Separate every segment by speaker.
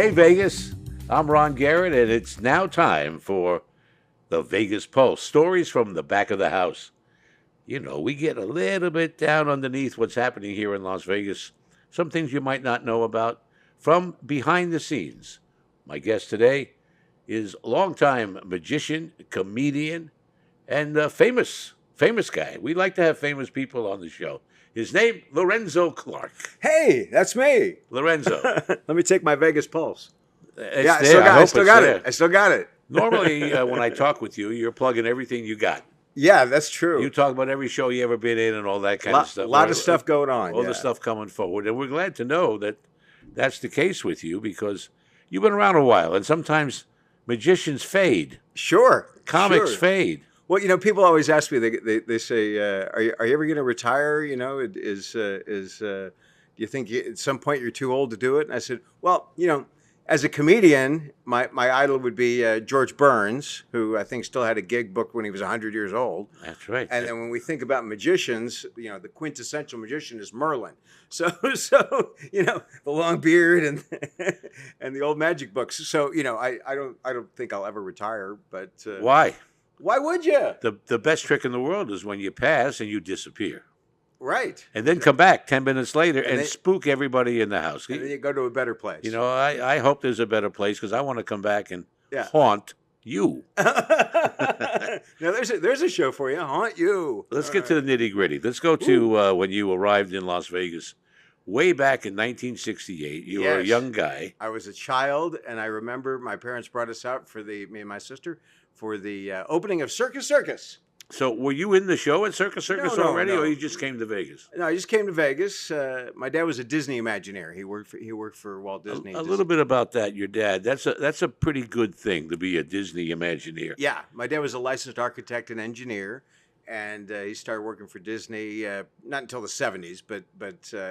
Speaker 1: Hey, Vegas. I'm Ron Garrett, and it's now time for the Vegas Pulse. Stories from the back of the house. You know, we get a little bit down underneath what's happening here in Las Vegas. Some things you might not know about from behind the scenes. My guest today is longtime magician, comedian, and famous guy. We like to have famous people on the show. His name, Lorenzo Clark.
Speaker 2: Hey, that's me.
Speaker 1: Lorenzo.
Speaker 2: Let me take my Vegas pulse.
Speaker 1: It's
Speaker 2: I
Speaker 1: there.
Speaker 2: still got it. I still got it.
Speaker 1: Normally, when I talk with you, you're plugging everything you got.
Speaker 2: Yeah, that's true.
Speaker 1: You talk about every show you ever been in and all that kind of stuff.
Speaker 2: A lot of stuff going on.
Speaker 1: All the stuff coming forward. And we're glad to know that that's the case with you because you've been around a while. And sometimes magicians fade.
Speaker 2: Sure.
Speaker 1: Comics fade.
Speaker 2: Well, you know, people always ask me. They say, "Are you ever going to retire?" You know, do you think at some point you're too old to do it? And I said, "Well, you know, as a comedian, my idol would be George Burns, who I think still had a gig booked when he was 100 years old."
Speaker 1: That's right.
Speaker 2: And then when we think about magicians, you know, the quintessential magician is Merlin. So you know, the long beard and and the old magic books. So you know, I don't think I'll ever retire. But
Speaker 1: why?
Speaker 2: Why would you?
Speaker 1: The best trick in the world is when you pass and you disappear.
Speaker 2: Right.
Speaker 1: And then come back 10 minutes later and spook everybody in the house.
Speaker 2: And then you go to a better place.
Speaker 1: You know, I hope there's a better place because I want to come back and haunt you.
Speaker 2: Now, there's a show for you. Haunt you.
Speaker 1: Let's get to the nitty gritty. Let's go to when you arrived in Las Vegas. Way back in 1968, you were a young guy.
Speaker 2: I was a child, and I remember my parents brought us out me and my sister, for the opening of Circus Circus.
Speaker 1: So were you in the show at Circus Circus already, or you just came to Vegas?
Speaker 2: No, I just came to Vegas. My dad was a Disney Imagineer. He worked for Walt Disney.
Speaker 1: A little bit about that, your dad. That's a pretty good thing to be a Disney Imagineer.
Speaker 2: Yeah, my dad was a licensed architect and engineer, and he started working for Disney not until the 70s, but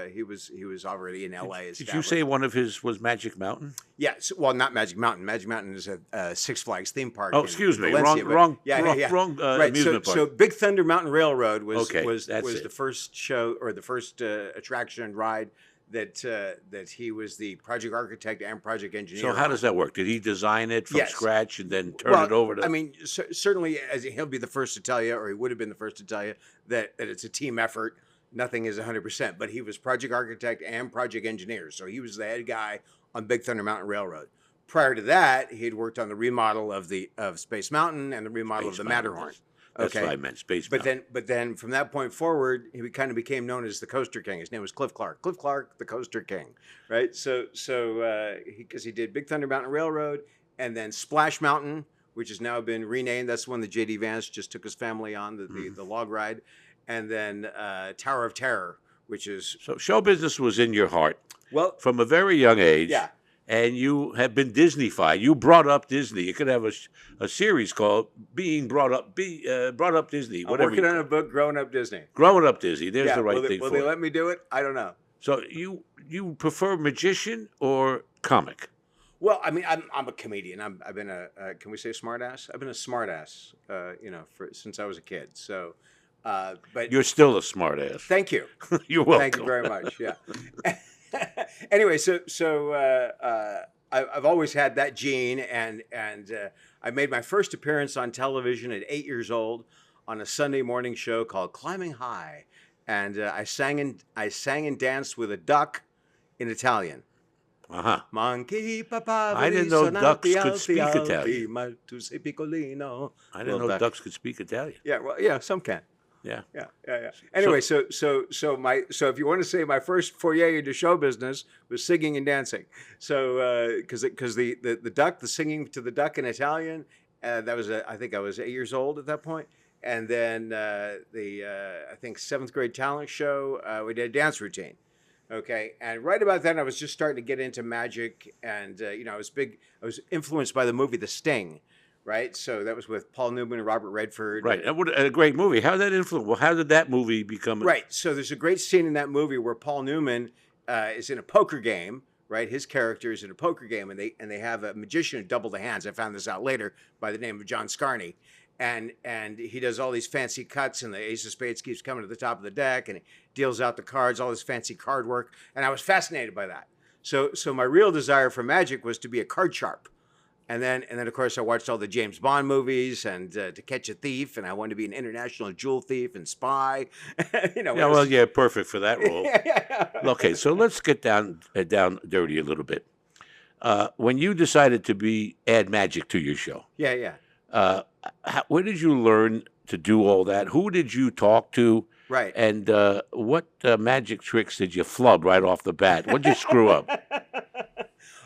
Speaker 2: he was already in L.A.
Speaker 1: Did you say one of his was Magic Mountain?
Speaker 2: Yes, well, not Magic Mountain. Magic Mountain is a Six Flags theme park.
Speaker 1: Oh, excuse me,
Speaker 2: Valencia,
Speaker 1: wrong
Speaker 2: right.
Speaker 1: amusement park.
Speaker 2: So Big Thunder Mountain Railroad was
Speaker 1: the
Speaker 2: first show or the first attraction and ride that he was the project architect and project engineer.
Speaker 1: So how does that work? Did he design it from scratch and then turn it over to?
Speaker 2: I mean, certainly, as he'll be the first to tell you, or he would have been the first to tell you that it's a team effort. Nothing is 100%, but he was project architect and project engineer, so he was the head guy on Big Thunder Mountain Railroad. Prior to that, he'd worked on the remodel of Space Mountain and the remodel of the Matterhorn.
Speaker 1: That's what I meant, Space Mountain.
Speaker 2: But then from that point forward, he kind of became known as the Coaster King. His name was Cliff Clark. Cliff Clark, the Coaster King, right? So because he did Big Thunder Mountain Railroad and then Splash Mountain, which has now been renamed. That's the one that J.D. Vance just took his family on, the log ride. And then Tower of Terror, which is...
Speaker 1: So show business was in your heart.
Speaker 2: Well,
Speaker 1: from a very young age.
Speaker 2: Yeah.
Speaker 1: And you have been Disney-fied. You brought up Disney. You could have a series called "Being Brought Up Disney."
Speaker 2: I'm working on a book, Growing Up Disney.
Speaker 1: Growing Up Disney. There's the right thing for it.
Speaker 2: Will they let me do it? I don't know.
Speaker 1: So you prefer magician or comic?
Speaker 2: Well, I mean, I'm a comedian. I've been can we say smartass? I've been a smartass, since I was a kid. So, but
Speaker 1: you're still a smartass.
Speaker 2: Thank you.
Speaker 1: You're welcome.
Speaker 2: Thank you very much. Yeah. Anyway, I've always had that gene, and I made my first appearance on television at 8 years old on a Sunday morning show called Climbing High, and I sang and danced with a duck in Italian. Monkey papa.
Speaker 1: I didn't know ducks could speak Italian.
Speaker 2: I
Speaker 1: didn't know ducks could speak Italian.
Speaker 2: Yeah, well, yeah, some can.
Speaker 1: Yeah.
Speaker 2: Anyway, so if you want to say my first foray into show business was singing and dancing. So because the duck, the singing to the duck in Italian, that was I think I was 8 years old at that point. And then I think 7th grade talent show, we did a dance routine. Okay, and right about then I was just starting to get into magic, and I was influenced by the movie The Sting. Right, so that was with Paul Newman and Robert Redford.
Speaker 1: Right, a great movie. How did that influence? Well, how did that movie become?
Speaker 2: Right, so there's a great scene in that movie where Paul Newman is in a poker game. Right, his character is in a poker game, and they have a magician who doubled the hands. I found this out later by the name of John Scarney, and he does all these fancy cuts, and the ace of spades keeps coming to the top of the deck, and he deals out the cards, all this fancy card work, and I was fascinated by that. So my real desire for magic was to be a card sharp. And then of course I watched all the James Bond movies and To Catch a Thief, and I wanted to be an international jewel thief and spy.
Speaker 1: Yeah, well, yeah, perfect for that role.
Speaker 2: yeah.
Speaker 1: Okay, so let's get down dirty a little bit. When you decided to add magic to your show,
Speaker 2: Yeah.
Speaker 1: where did you learn to do all that? Who did you talk to?
Speaker 2: Right.
Speaker 1: And what magic tricks did you flub right off the bat? What did you screw up?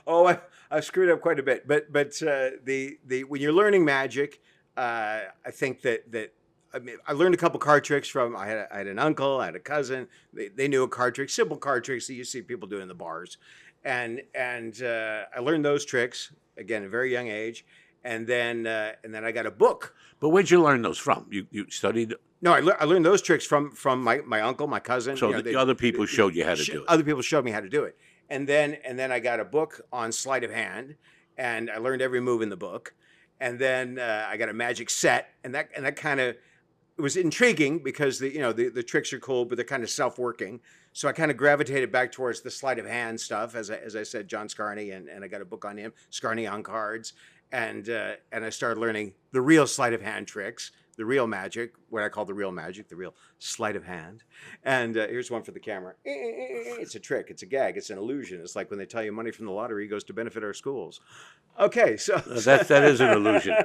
Speaker 2: Oh, I've screwed up quite a bit, but the when you're learning magic, I think that I mean I learned a couple card tricks from I had an uncle, I had a cousin. They knew a card trick, simple card tricks that you see people do in the bars, and I learned those tricks again at a very young age, and then I got a book.
Speaker 1: But where'd you learn those from? You studied?
Speaker 2: No, I learned those tricks from my uncle, my cousin.
Speaker 1: So the other people showed you how to do it.
Speaker 2: Other people showed me how to do it. And then I got a book on sleight of hand, and I learned every move in the book. And then I got a magic set, and that kind of it was intriguing because the tricks are cool, but they're kind of self-working. So I kind of gravitated back towards the sleight of hand stuff, as I said, John Scarney, and I got a book on him, Scarney on cards, and I started learning the real sleight of hand tricks. The real magic, what I call the real magic, the real sleight of hand. And here's one for the camera. It's a trick. It's a gag. It's an illusion. It's like when they tell you money from the lottery goes to benefit our schools. Okay, so
Speaker 1: that is an illusion.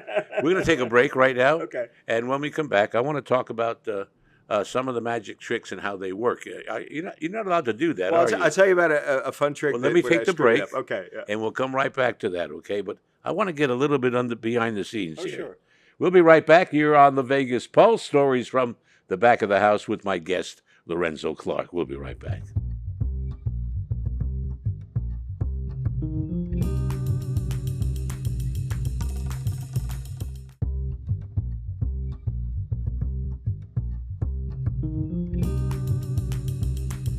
Speaker 1: We're going to take a break right now.
Speaker 2: Okay.
Speaker 1: And when we come back, I want to talk about some of the magic tricks and how they work. You're not allowed to do that, are you?
Speaker 2: I'll tell you about a fun trick.
Speaker 1: Well, let me take the break.
Speaker 2: Okay. Yeah.
Speaker 1: And we'll come right back to that, okay? But I want to get a little bit behind the scenes here.
Speaker 2: Sure.
Speaker 1: We'll be right back here on the Vegas Pulse, stories from the back of the house with my guest, Lorenzo Clark. We'll be right back.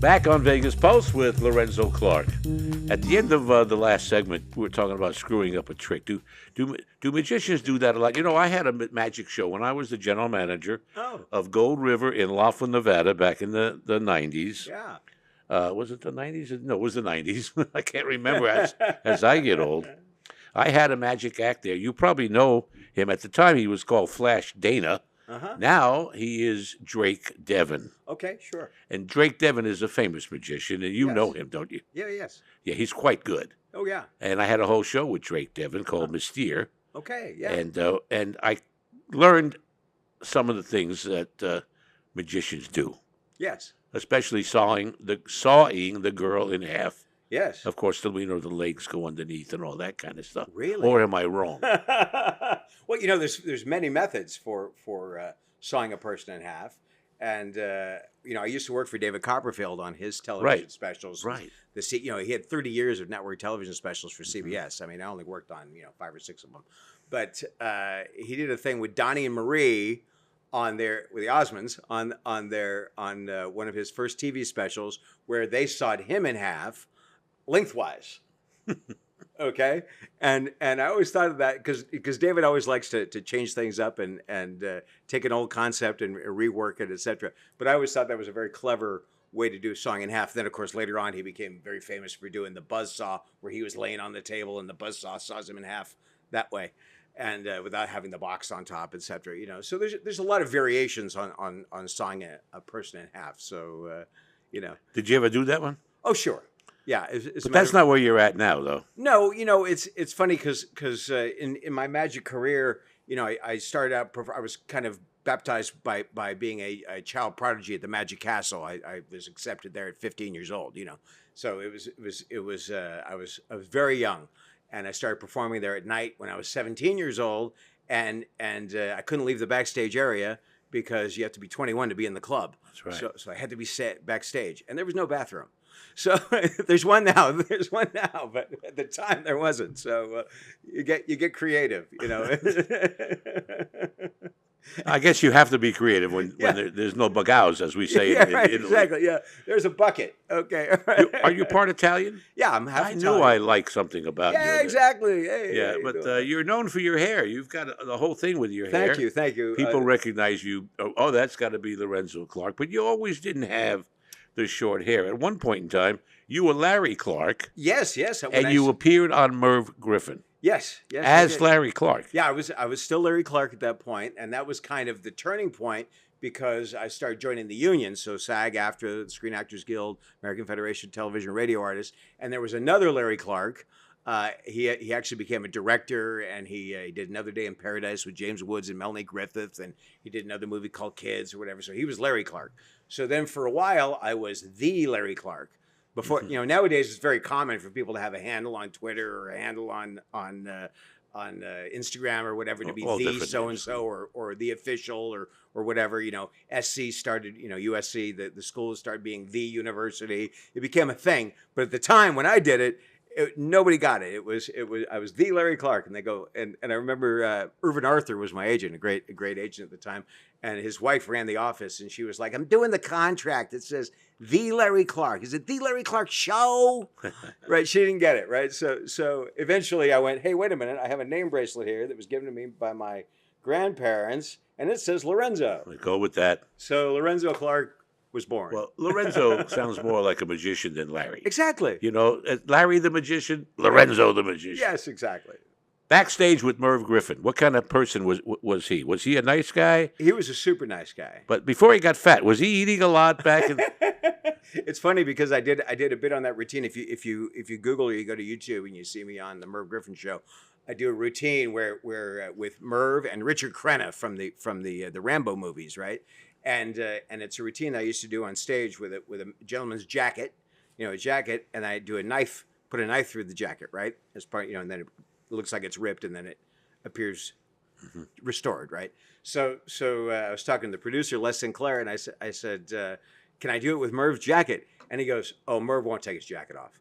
Speaker 1: Back on Vegas Pulse with Lorenzo Clark. At the end of the last segment, we were talking about screwing up a trick. Do magicians do that a lot? I had a magic show when I was the general manager of Gold River in Laughlin, Nevada, back in the 90s.
Speaker 2: Yeah.
Speaker 1: Was it the 90s? No, it was the 90s. I can't remember as I get old. I had a magic act there. You probably know him. At the time, he was called Flash Dana.
Speaker 2: Uh-huh.
Speaker 1: Now he is Drake Devon.
Speaker 2: Okay, sure.
Speaker 1: And Drake Devon is a famous magician, and you know him, don't you?
Speaker 2: Yeah, yes.
Speaker 1: Yeah, he's quite good.
Speaker 2: Oh, yeah.
Speaker 1: And I had a whole show with Drake Devon called Mystere.
Speaker 2: Okay, yeah.
Speaker 1: And I learned some of the things that magicians do.
Speaker 2: Yes.
Speaker 1: Especially sawing the girl in half.
Speaker 2: Yes.
Speaker 1: Of course, the legs go underneath and all that kind of stuff.
Speaker 2: Really?
Speaker 1: Or am I wrong?
Speaker 2: Well, there's many methods for sawing a person in half, and I used to work for David Copperfield on his television specials.
Speaker 1: Right.
Speaker 2: He had 30 years of network television specials for CBS. I mean, I only worked on 5 or 6 of them, but he did a thing with Donnie and Marie with the Osmonds on one of his first TV specials where they sawed him in half lengthwise. Okay, and I always thought of that because David always likes to change things up and take an old concept and rework it, etc. But I always thought that was a very clever way to do sawing in half. Then, of course, later on he became very famous for doing the buzzsaw, where he was laying on the table and the buzzsaw saws him in half that way, and without having the box on top, etc. So there's a lot of variations on sawing a person in half. So
Speaker 1: Did you ever do that one?
Speaker 2: Oh, sure. Yeah,
Speaker 1: but that's not where you're at now, though.
Speaker 2: No, it's funny because in my magic career, I started out. I was kind of baptized by being a child prodigy at the Magic Castle. I was accepted there at 15 years old. So I was very young, and I started performing there at night when I was 17 years old, and I couldn't leave the backstage area because you have to be 21 to be in the club.
Speaker 1: That's right.
Speaker 2: So I had to be set backstage, and there was no bathroom. So there's one now, but at the time there wasn't. So you get creative,
Speaker 1: I guess you have to be creative when there's no bagaus, as we say in Italy.
Speaker 2: Exactly. Yeah, there's a bucket. Okay.
Speaker 1: Are you part Italian?
Speaker 2: Yeah, I'm half Italian.
Speaker 1: I knew I liked something about you.
Speaker 2: Yeah, exactly. Hey,
Speaker 1: but you're known for your hair. You've got the whole thing with your hair.
Speaker 2: Thank you.
Speaker 1: People recognize you. Oh, that's got to be Lorenzo Clark. But you always didn't have the short hair. At one point in time, you were Larry Clark,
Speaker 2: Yes, yes.
Speaker 1: and you appeared on Merv Griffin
Speaker 2: yes, yes, I
Speaker 1: as
Speaker 2: did.
Speaker 1: Larry Clark.
Speaker 2: Yeah, I was still Larry Clark at that point, and that was kind of the turning point because I started joining the union. So SAG-AFTRA, the Screen Actors Guild, American Federation of Television and Radio Artists, and there was another Larry Clark. He actually became a director, and he did Another Day in Paradise with James Woods and Melanie Griffith, and he did another movie called Kids or whatever. So he was Larry Clark. So then for a while, I was the Larry Clark. Before, nowadays it's very common for people to have a handle on Twitter or a handle on Instagram or whatever to be
Speaker 1: All
Speaker 2: the
Speaker 1: different
Speaker 2: so and
Speaker 1: names.
Speaker 2: so or the official or whatever. SC started. USC, the school started being the university. It became a thing. But at the time when I did it, nobody got it. I was the Larry Clark, and they go and I remember Irvin Arthur was my agent, a great agent at the time, and his wife ran the office, and she was like, "I'm doing the contract. It says the Larry Clark. Is it the Larry Clark show?" Right? She didn't get it. Right? So eventually I went, "Hey, wait a minute. I have a name bracelet here that was given to me by my grandparents, and it says Lorenzo."
Speaker 1: We go with that.
Speaker 2: So Lorenzo Clark was born.
Speaker 1: Well, Lorenzo sounds more like a magician than Larry.
Speaker 2: Exactly.
Speaker 1: Larry the magician, Lorenzo the magician.
Speaker 2: Yes, exactly.
Speaker 1: Backstage with Merv Griffin, what kind of person was he? Was he a nice guy?
Speaker 2: He was a super nice guy.
Speaker 1: But before he got fat, was he eating a lot back in?
Speaker 2: It's funny because I did a bit on that routine. If you Google or you go to YouTube and you see me on the Merv Griffin show, I do a routine where with Merv and Richard Crenna from the Rambo movies, right? And it's a routine I used to do on stage with a gentleman's jacket, a jacket, and I do put a knife through the jacket, right? As part, and then it looks like it's ripped, and then it appears restored, right? So I was talking to the producer, Les Sinclair, and I said, "Can I do it with Merv's jacket?" And he goes, "Oh, Merv won't take his jacket off,"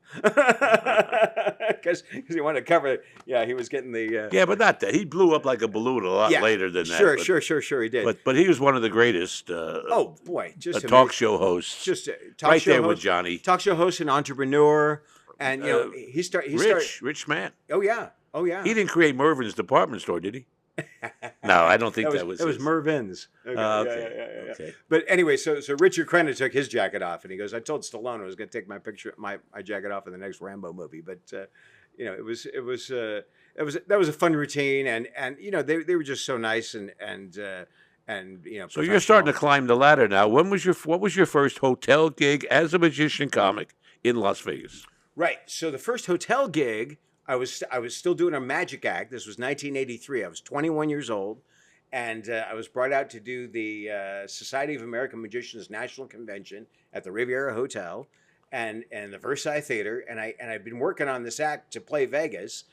Speaker 2: because he wanted to cover it. Yeah, he was getting the
Speaker 1: Yeah, but not that. He blew up like a balloon a lot later than that.
Speaker 2: Sure, he did.
Speaker 1: But he was one of the greatest.
Speaker 2: Oh boy, just
Speaker 1: talk show hosts.
Speaker 2: Just
Speaker 1: right there with Johnny.
Speaker 2: Talk show host and entrepreneur, and he started
Speaker 1: rich man.
Speaker 2: Oh yeah.
Speaker 1: He didn't create Mervin's department store, did he? No, I don't think that was.
Speaker 2: It was Mervin's.
Speaker 1: Okay.
Speaker 2: Yeah.
Speaker 1: Okay.
Speaker 2: But anyway, so Richard Crenna took his jacket off, and he goes, "I told Stallone I was going to take my jacket off in the next Rambo movie." But that was a fun routine, and they were just so nice and
Speaker 1: So you're starting to climb the ladder now. What was your first hotel gig as a magician comic in Las Vegas?
Speaker 2: Right. So the first hotel gig, I was still doing a magic act. This was 1983. I was 21 years old, and I was brought out to do the Society of American Magicians National Convention at the Riviera Hotel and the Versailles Theater. And I'd been working on this act to play Vegas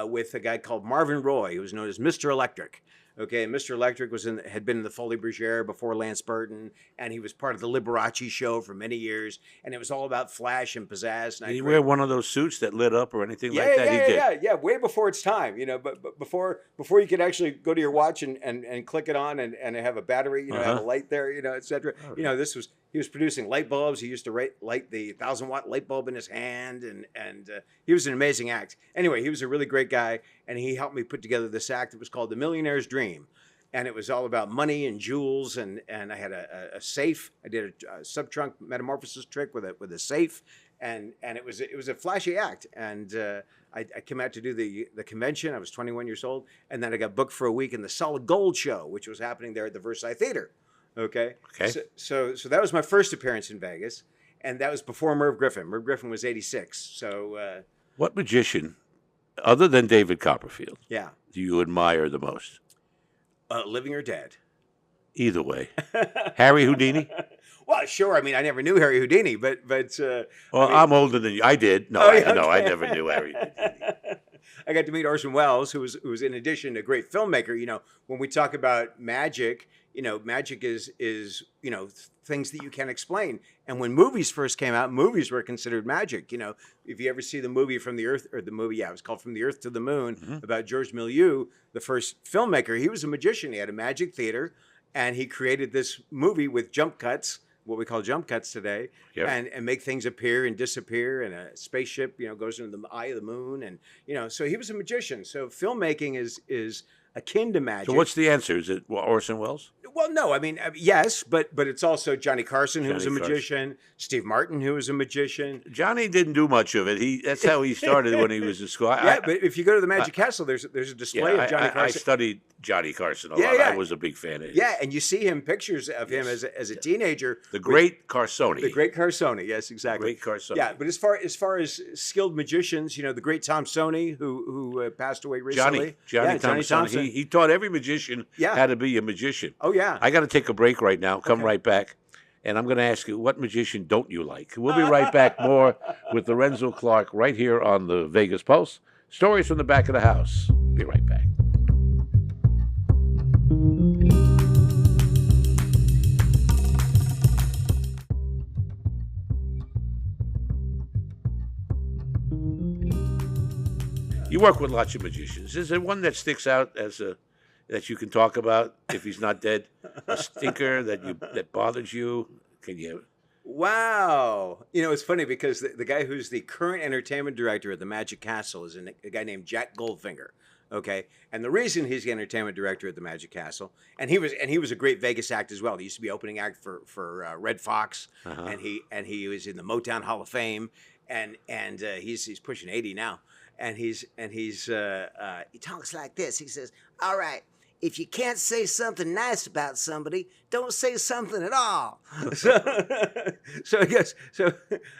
Speaker 2: with a guy called Marvin Roy, who was known as Mr. Electric. Okay, and Mr. Electric had been in the Folies Bergère before Lance Burton, and he was part of the Liberace show for many years, and it was all about flash and pizzazz.
Speaker 1: Did he wear one of those suits that lit up or anything like that?
Speaker 2: Yeah, way before its time, but before you could actually go to your watch and click it on and have a battery, have a light there, etc.
Speaker 1: Right.
Speaker 2: He was producing light bulbs. He used to light the 1,000-watt light bulb in his hand, and he was an amazing act. Anyway, he was a really great guy, and he helped me put together this act that was called The Millionaire's Dream. And it was all about money and jewels, and I had a safe. I did a sub-trunk metamorphosis trick with a safe, and it was a flashy act. And I came out to do the convention. I was 21 years old, and then I got booked for a week in the Solid Gold show, which was happening there at the Versailles Theater. Okay. So that was my first appearance in Vegas, and that was before Merv Griffin. Merv Griffin was 86. So
Speaker 1: what magician, other than David Copperfield,
Speaker 2: do
Speaker 1: you admire the most?
Speaker 2: Living or dead?
Speaker 1: Either way. Harry Houdini?
Speaker 2: Well, sure. I mean, I never knew Harry Houdini, but
Speaker 1: I'm older than you. I did. No, I never knew Harry Houdini.
Speaker 2: I got to meet Orson Welles, who was in addition a great filmmaker. When we talk about magic, magic is things that you can't explain. And when movies first came out, movies were considered magic. If you ever see the movie From the Earth, or the movie, it was called From the Earth to the Moon, about Georges Méliès, the first filmmaker. He was a magician. He had a magic theater, and he created this movie with jump cuts, what we call jump cuts today, and make things appear and disappear, and a spaceship, goes into the eye of the moon, and so he was a magician. So filmmaking is akin to magic.
Speaker 1: So what's the answer? Is it Orson Welles?
Speaker 2: Well, no, I mean, yes, but it's also Johnny Carson, who was a
Speaker 1: Johnny Carson.
Speaker 2: magician, Steve Martin, who was a magician.
Speaker 1: Johnny didn't do much of it. That's how he started when he was in school.
Speaker 2: Yeah, but if you go to the Magic Castle, there's a display of Johnny Carson.
Speaker 1: I studied Johnny Carson a lot. I was a big fan of his.
Speaker 2: Yeah, and you see pictures of him as a teenager.
Speaker 1: The great Carsoni.
Speaker 2: The great Carsoni, yes, exactly.
Speaker 1: Great Carsoni.
Speaker 2: Yeah, but as far as skilled magicians, the great Tom Sony, who passed away recently.
Speaker 1: Johnny Thompson. He taught every magician how to be a magician.
Speaker 2: Oh, yeah.
Speaker 1: I got to take a break right now. Come right back. And I'm going to ask you, what magician don't you like? We'll be right back more with Lorenzo Clark right here on the Vegas Pulse. Stories from the back of the house. Be right back. You work with lots of magicians. Is there one that sticks out as that you can talk about if he's not dead? A stinker that bothers you? Can you?
Speaker 2: Wow. It's funny because the guy who's the current entertainment director at the Magic Castle is a guy named Jack Goldfinger. Okay, and the reason he's the entertainment director at the Magic Castle, and he was a great Vegas act as well. He used to be opening act for Red Fox, and he was in the Motown Hall of Fame, and he's pushing 80 now. And he talks like this. He says, "All right, if you can't say something nice about somebody, don't say something at all." So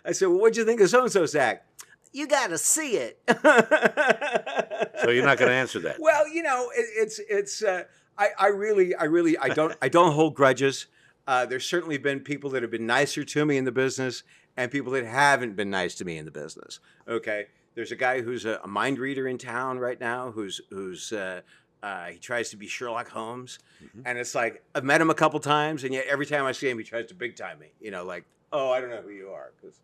Speaker 2: I said, "Well, what'd you think of so-and-so's act?" "You got to see it."
Speaker 1: So you're not going to answer that.
Speaker 2: Well, I don't hold grudges. There's certainly been people that have been nicer to me in the business, and people that haven't been nice to me in the business. Okay. There's a guy who's a mind reader in town right now who's he tries to be Sherlock Holmes. And it's like, I've met him a couple times, and yet every time I see him, he tries to big time me. Like, oh, I don't know who you are. Because,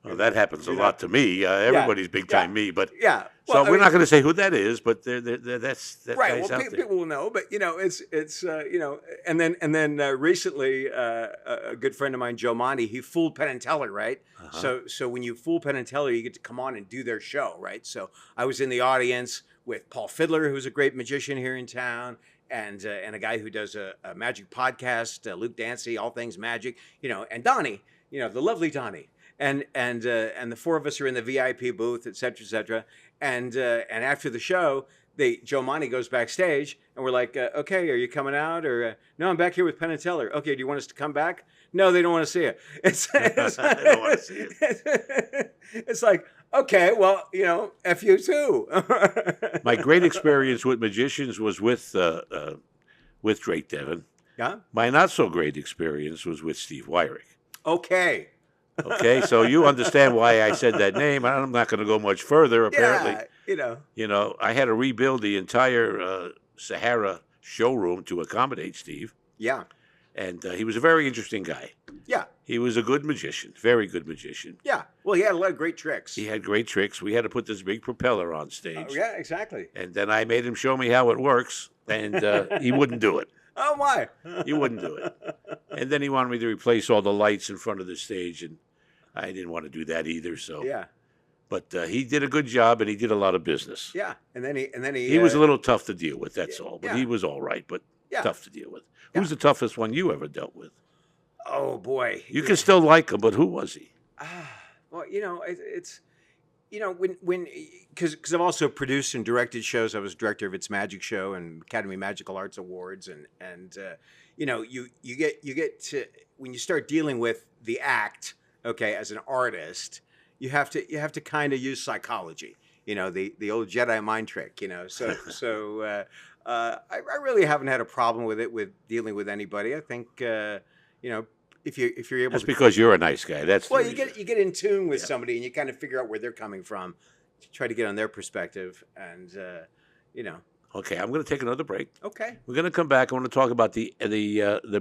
Speaker 1: Well, that happens a lot to me. Everybody's big time me. But
Speaker 2: yeah.
Speaker 1: Well, so we're not going to say who that is, but that's
Speaker 2: right.
Speaker 1: Well,
Speaker 2: people will know, but it's and then recently a good friend of mine, Joe Monty, he fooled Penn and Teller, right? So when you fool Penn and Teller, you get to come on and do their show, right? So I was in the audience with Paul Fiddler, who's a great magician here in town, and a guy who does a magic podcast, Luke Dancy, all things magic, and Donnie, the lovely Donnie. And the four of us are in the VIP booth, et cetera, and after the show, Joe Monty goes backstage, and we're like, okay, are you coming out? Or no, I'm back here with Penn and Teller. Okay, do you want us to come back? No, they don't want to see it. They don't want to see it. It's like, okay, well, F you too.
Speaker 1: My great experience with magicians was with Drake Devon.
Speaker 2: Yeah.
Speaker 1: My not so great experience was with Steve Wyrick.
Speaker 2: Okay.
Speaker 1: Okay, so you understand why I said that name. I'm not going to go much further, apparently.
Speaker 2: Yeah,
Speaker 1: I had to rebuild the entire Sahara showroom to accommodate Steve.
Speaker 2: Yeah.
Speaker 1: And he was a very interesting guy.
Speaker 2: Yeah.
Speaker 1: He was a good magician, very good magician.
Speaker 2: Yeah. Well, he had a lot of great tricks.
Speaker 1: He had great tricks. We had to put this big propeller on stage.
Speaker 2: Oh, yeah, exactly.
Speaker 1: And then I made him show me how it works, and he wouldn't do it.
Speaker 2: Oh, my.
Speaker 1: He wouldn't do it. And then he wanted me to replace all the lights in front of the stage, and I didn't want to do that either. So
Speaker 2: yeah,
Speaker 1: but he did a good job, and he did a lot of business.
Speaker 2: Yeah, and then he
Speaker 1: was a little tough to deal with. That's all. But he was all right. But tough to deal with. Who's the toughest one you ever dealt with?
Speaker 2: Oh boy,
Speaker 1: you can still like him, but who was he?
Speaker 2: Well, it's when because I've also produced and directed shows. I was director of It's Magic Show and Academy Magical Arts Awards, and you get to when you start dealing with the act. Okay, as an artist, you have to kind of use psychology, the old Jedi mind trick, So I really haven't had a problem with dealing with anybody. I think if you're able.
Speaker 1: That's because you're a nice guy. That's
Speaker 2: well, you get in tune with somebody and you kind of figure out where they're coming from, try to get on their perspective, and
Speaker 1: Okay, I'm going to take another break.
Speaker 2: Okay,
Speaker 1: we're going to come back. I want to talk about the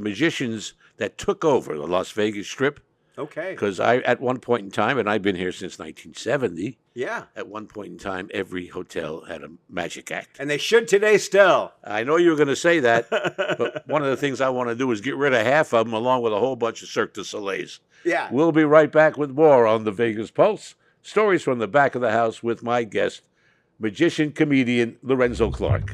Speaker 1: magicians that took over the Las Vegas Strip.
Speaker 2: Okay.
Speaker 1: Because at one point in time, and I've been here since 1970.
Speaker 2: Yeah.
Speaker 1: At one point in time, every hotel had a magic act.
Speaker 2: And they should today still.
Speaker 1: I know you were going to say that, but one of the things I want to do is get rid of half of them along with a whole bunch of Cirque du Soleils.
Speaker 2: Yeah.
Speaker 1: We'll be right back with more on the Vegas Pulse. Stories from the back of the house with my guest, magician, comedian, Lorenzo Clark.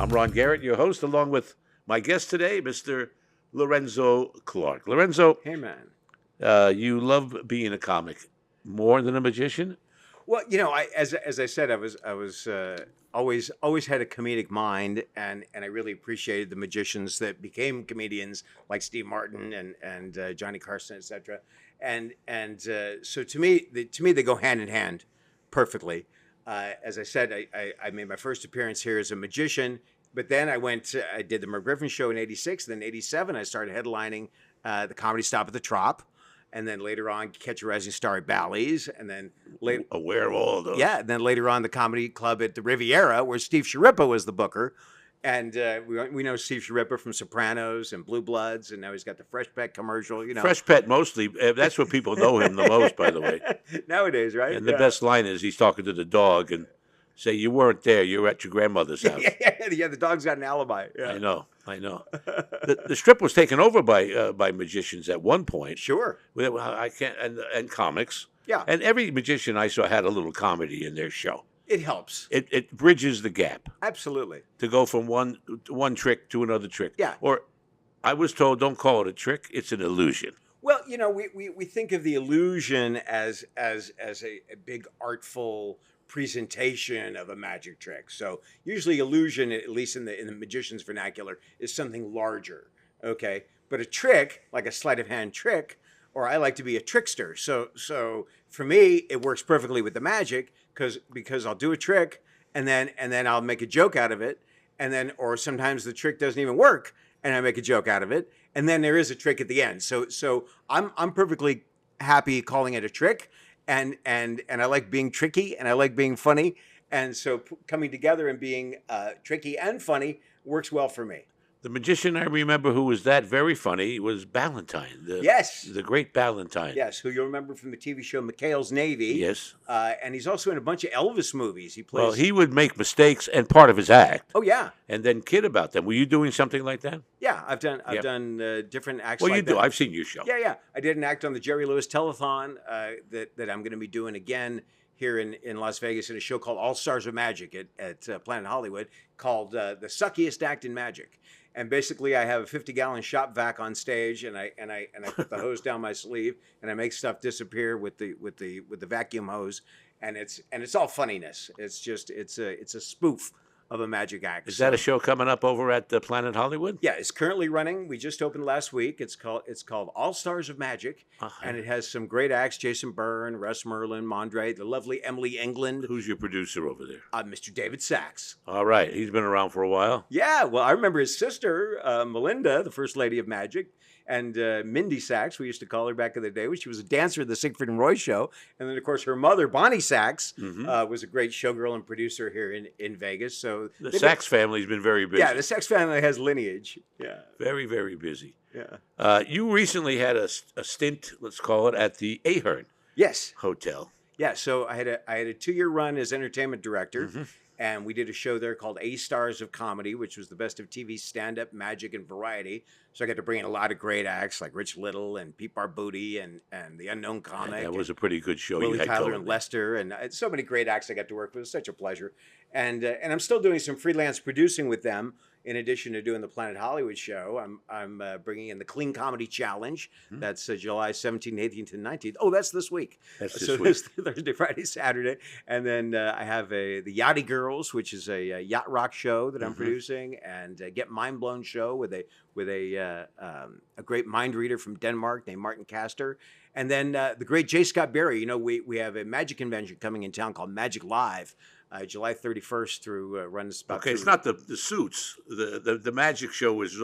Speaker 1: I'm Ron Garrett, your host, along with my guest today, Mr. Lorenzo Clark. Lorenzo,
Speaker 2: Hey, man.
Speaker 1: you love being a comic more than a magician?
Speaker 2: Well, as I said, I was always had a comedic mind, and I really appreciated the magicians that became comedians, like Steve Martin and Johnny Carson, etc. So to me, they go hand in hand perfectly. As I said, I made my first appearance here as a magician, but then I did the Merv Griffin show in '86. Then '87, I started headlining the Comedy Stop at the Trop. And then later on, Catch a Rising Star at Bally's, and then later,
Speaker 1: Aware of all of those.
Speaker 2: yeah, and then later on, the Comedy Club at the Riviera, where Steve Sciarippa was the booker, and we know Steve Sciarippa from Sopranos and Blue Bloods, and now he's got the Fresh Pet commercial.
Speaker 1: Fresh Pet mostly. That's what people know him the most, by the way.
Speaker 2: Nowadays, right?
Speaker 1: And the best line is he's talking to the dog and say, "You weren't there. You were at your grandmother's house."
Speaker 2: Yeah, the dog's got an alibi. Yeah.
Speaker 1: I know. The strip was taken over by magicians at one point.
Speaker 2: Sure.
Speaker 1: I can't and comics.
Speaker 2: Yeah.
Speaker 1: And every magician I saw had a little comedy in their show.
Speaker 2: It helps.
Speaker 1: It bridges the gap
Speaker 2: Absolutely.
Speaker 1: to go from one trick to another trick.
Speaker 2: Yeah.
Speaker 1: Or I was told, don't call it a trick; it's an illusion.
Speaker 2: Well, we think of the illusion as a big artful presentation of a magic trick. So usually illusion, at least in the magician's vernacular, is something larger. Okay. But a trick, like a sleight of hand trick, or I like to be a trickster. So for me, it works perfectly with the magic because I'll do a trick and then I'll make a joke out of it. Or sometimes the trick doesn't even work and I make a joke out of it. And then there is a trick at the end. So I'm perfectly happy calling it a trick. And I like being tricky and I like being funny. And so coming together and being tricky and funny works well for me.
Speaker 1: The magician I remember who was that very funny was Ballantyne.
Speaker 2: Yes.
Speaker 1: The great Ballantyne.
Speaker 2: Yes, who you'll remember from the TV show McHale's Navy.
Speaker 1: Yes.
Speaker 2: And he's also in a bunch of Elvis movies. He plays.
Speaker 1: Well, he would make mistakes and part of his act.
Speaker 2: Oh, yeah.
Speaker 1: And then kid about them. Were you doing something like that?
Speaker 2: Yeah, I've done different acts.
Speaker 1: Well,
Speaker 2: like
Speaker 1: you do.
Speaker 2: that.
Speaker 1: I've seen your show.
Speaker 2: Yeah. I did an act on the Jerry Lewis Telethon that I'm going to be doing again here in Las Vegas in a show called All Stars of Magic at Planet Hollywood, called The Suckiest Act in Magic. And basically, I have a 50-gallon shop vac on stage, and I put the hose down my sleeve, and I make stuff disappear with the vacuum hose, and it's all funniness. It's a spoof of a magic act.
Speaker 1: Is that a show coming up over at Planet Hollywood?
Speaker 2: Yeah, it's currently running. We just opened last week. It's called All Stars of Magic, and it has some great acts: Jason Byrne, Russ Merlin, Mondre, the lovely Emily England.
Speaker 1: Who's your producer over there?
Speaker 2: Mr. David Sachs.
Speaker 1: All right, he's been around for a while.
Speaker 2: Yeah, well, I remember his sister, Melinda, the first lady of magic, and Mindy Sachs, we used to call her back in the day. She was a dancer at the Siegfried and Roy show. And then, of course, her mother, Bonnie Sachs, was a great showgirl and producer here in Vegas. So
Speaker 1: the Sachs family's been very busy.
Speaker 2: Yeah, the Sachs family has lineage. Yeah.
Speaker 1: Very, very busy.
Speaker 2: Yeah.
Speaker 1: You recently had a stint, let's call it, at the Ahern
Speaker 2: Yes.
Speaker 1: Hotel.
Speaker 2: Yeah, so I had a 2-year run as entertainment director. And we did a show there called A Stars of Comedy, which was the best of TV stand-up, magic, and variety. So I got to bring in a lot of great acts like Rich Little and Pete Barbuti and the Unknown Comic.
Speaker 1: Yeah, that was a pretty good show.
Speaker 2: Willie
Speaker 1: you had
Speaker 2: Tyler
Speaker 1: going.
Speaker 2: and Lester, and so many great acts I got to work with. It was such a pleasure. And I'm still doing some freelance producing with them. In addition to doing the Planet Hollywood show, I'm bringing in the Clean Comedy Challenge. That's July 17th, 18th, and 19th. Oh, that's this week.
Speaker 1: That's
Speaker 2: so
Speaker 1: this week.
Speaker 2: Thursday, Friday, Saturday. And then I have the Yachty Girls, which is a yacht rock show that I'm producing, and Get Mind Blown show with a great mind reader from Denmark named Martin Castor. And then the great J. Scott Berry. We have a magic convention coming in town called Magic Live. July 31st through runs about.
Speaker 1: Okay, it's not the suits. The magic show is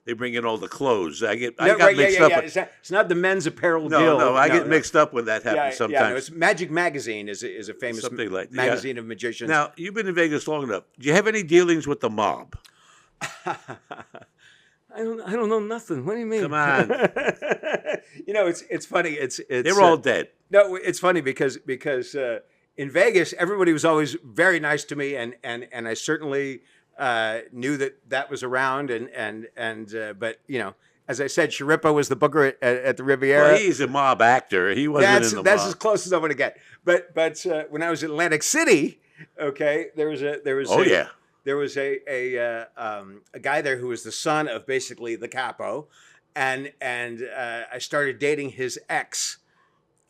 Speaker 1: they bring in all the clothes. I got mixed up.
Speaker 2: It's not the men's apparel deal.
Speaker 1: No, I get mixed up when that happens sometimes.
Speaker 2: Yeah, it's Magic Magazine is a famous magazine of magicians.
Speaker 1: Now, you've been in Vegas long enough. Do you have any dealings with the mob?
Speaker 2: I don't know nothing. What do you mean?
Speaker 1: Come on.
Speaker 2: It's funny.
Speaker 1: They're all dead.
Speaker 2: No, it's funny because in Vegas, everybody was always very nice to me, and I certainly knew that was around, but as I said, Sciarippa was the booker at the Riviera.
Speaker 1: Well, he's a mob actor. He wasn't in the mob.
Speaker 2: That's as close as I'm going to get. But when I was in Atlantic City, okay, there was.
Speaker 1: Oh yeah.
Speaker 2: there was a guy there who was the son of basically the capo, and I started dating his ex.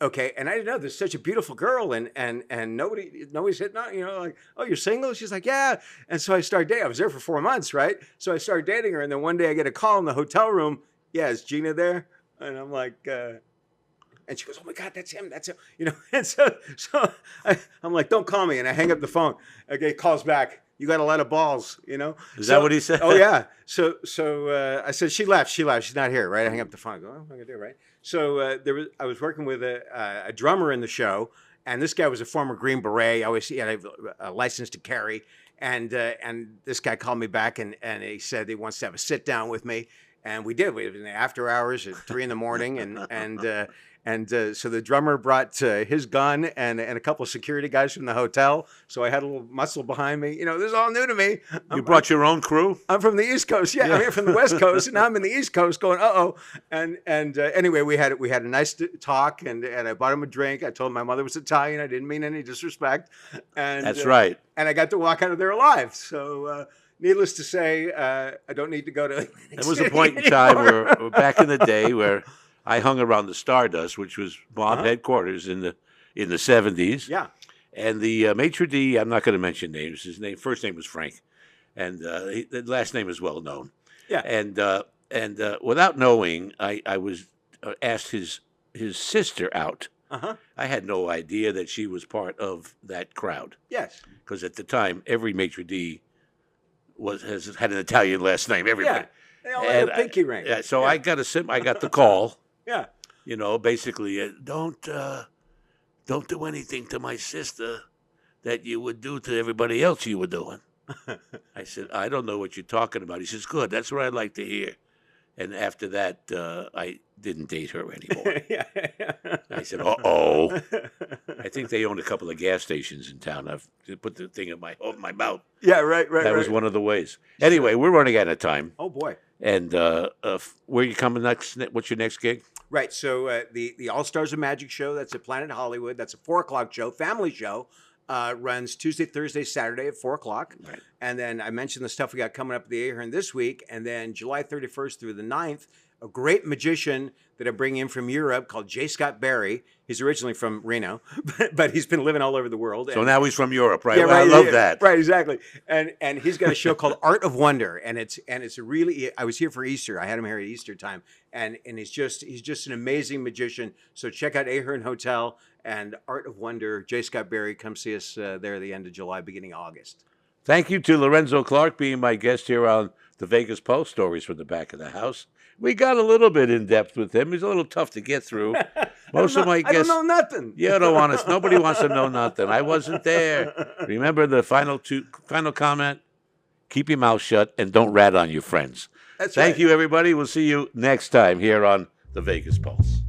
Speaker 2: Okay, and I didn't know there's such a beautiful girl, and nobody said no, like, oh, you're single? She's like, yeah. And so I started dating. I was there for 4 months, right? So I started dating her, and then one day I get a call in the hotel room. Yeah, is Gina there? And I'm like, and she goes, oh my God, that's him, And so I'm like, don't call me, and I hang up the phone. Okay, calls back. You got a lot of balls,
Speaker 1: Is that what he said?
Speaker 2: Oh yeah. So I said she left. She's not here, right? I hang up the phone. I go, oh, what am I gonna do, right? So I was working with a drummer in the show, and this guy was a former Green Beret. He had a license to carry, and this guy called me back, and he said he wants to have a sit down with me, and we did. We had in the after hours at 3 a.m, and so the drummer brought his gun and a couple of security guys from the hotel. So I had a little muscle behind me. This is all new to me.
Speaker 1: You brought your own crew?
Speaker 2: I'm from the East Coast. Yeah, I'm here from the West Coast, and now I'm in the East Coast going, uh-oh. And anyway, we had a nice talk, and I bought him a drink. I told him my mother was Italian. I didn't mean any disrespect. And
Speaker 1: that's right.
Speaker 2: And I got to walk out of there alive. So needless to say, I don't need to go to
Speaker 1: There was a point in time where back in the day where I hung around the Stardust, which was mob headquarters in the 70s.
Speaker 2: Yeah.
Speaker 1: And the maitre d', I'm not going to mention names. His first name was Frank, and the last name is well known.
Speaker 2: Yeah.
Speaker 1: And without knowing, I was asked his sister out. I had no idea that she was part of that crowd.
Speaker 2: Yes.
Speaker 1: Because at the time, every maitre d' had an Italian last name. Everybody.
Speaker 2: Yeah. They all had a pinky ring.
Speaker 1: Yeah. So I got the call.
Speaker 2: Yeah.
Speaker 1: Basically, don't do anything to my sister that you would do to everybody else you were doing. I said, I don't know what you're talking about. He says, good, that's what I'd like to hear. And after that, I didn't date her anymore. I said, uh-oh. I think they own a couple of gas stations in town. I've put the thing in my mouth.
Speaker 2: Yeah, right.
Speaker 1: That was one of the ways. Anyway, we're running out of time.
Speaker 2: Oh, boy.
Speaker 1: And where are you coming next? What's your next gig?
Speaker 2: Right. So the All Stars of Magic show, that's at Planet Hollywood. That's a 4 o'clock show, family show. Runs Tuesday, Thursday, Saturday at 4 o'clock.
Speaker 1: Right.
Speaker 2: And then I mentioned the stuff we got coming up at the Ahern this week. And then July 31st through the 9th, a great magician that I bring in from Europe called J. Scott Barry. He's originally from Reno, but he's been living all over the world.
Speaker 1: So now he's from Europe, right?
Speaker 2: Yeah,
Speaker 1: well,
Speaker 2: right,
Speaker 1: I love that.
Speaker 2: Right, exactly. And he's got a show called Art of Wonder, and it's a really. I was here for Easter. I had him here at Easter time, and he's just an amazing magician. So check out Ahern Hotel and Art of Wonder. J. Scott Barry, come see us there at the end of July, beginning of August.
Speaker 1: Thank you to Lorenzo Clark being my guest here on the Vegas Post, Stories from the Back of the House. We got a little bit in depth with him. He's a little tough to get through. Most of my guests.
Speaker 2: I don't know nothing.
Speaker 1: You don't want us. Nobody wants to know nothing. I wasn't there. Remember the final comment? Keep your mouth shut and don't rat on your friends.
Speaker 2: That's right.
Speaker 1: Thank you, everybody. We'll see you next time here on the Vegas Pulse.